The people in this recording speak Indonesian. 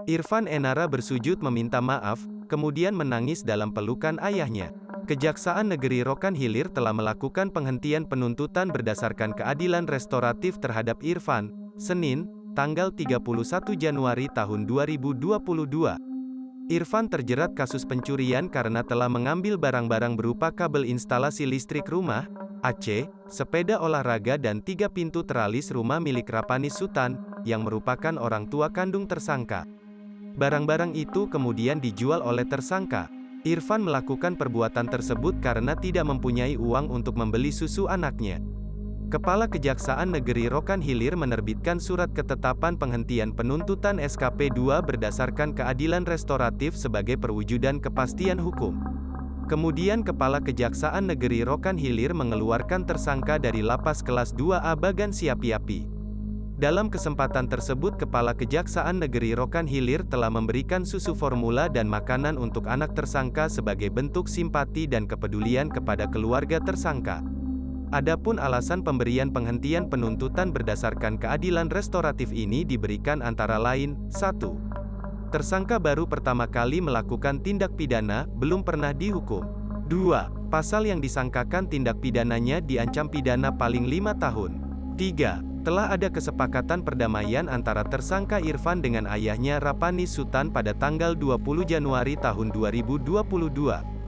Irfan Enara bersujud meminta maaf, kemudian menangis dalam pelukan ayahnya. Kejaksaan Negeri Rokan Hilir telah melakukan penghentian penuntutan berdasarkan keadilan restoratif terhadap Irfan, Senin, tanggal 31 Januari tahun 2022. Irfan terjerat kasus pencurian karena telah mengambil barang-barang berupa kabel instalasi listrik rumah, AC, sepeda olahraga dan 3 pintu teralis rumah milik Rapani Sutan, yang merupakan orang tua kandung tersangka. Barang-barang itu kemudian dijual oleh tersangka. Irfan melakukan perbuatan tersebut karena tidak mempunyai uang untuk membeli susu anaknya. Kepala Kejaksaan Negeri Rokan Hilir menerbitkan surat ketetapan penghentian penuntutan SKP 2 berdasarkan keadilan restoratif sebagai perwujudan kepastian hukum. Kemudian Kepala Kejaksaan Negeri Rokan Hilir mengeluarkan tersangka dari Lapas Kelas 2A Bagan Siapi-Api. Dalam kesempatan tersebut Kepala Kejaksaan Negeri Rokan Hilir telah memberikan susu formula dan makanan untuk anak tersangka sebagai bentuk simpati dan kepedulian kepada keluarga tersangka. Adapun alasan pemberian penghentian penuntutan berdasarkan keadilan restoratif ini diberikan antara lain, 1. Tersangka baru pertama kali melakukan tindak pidana, belum pernah dihukum. 2. Pasal yang disangkakan tindak pidananya diancam pidana paling 5 tahun. 3. Telah ada kesepakatan perdamaian antara tersangka Irfan dengan ayahnya Rapani Sutan pada tanggal 20 Januari tahun 2022.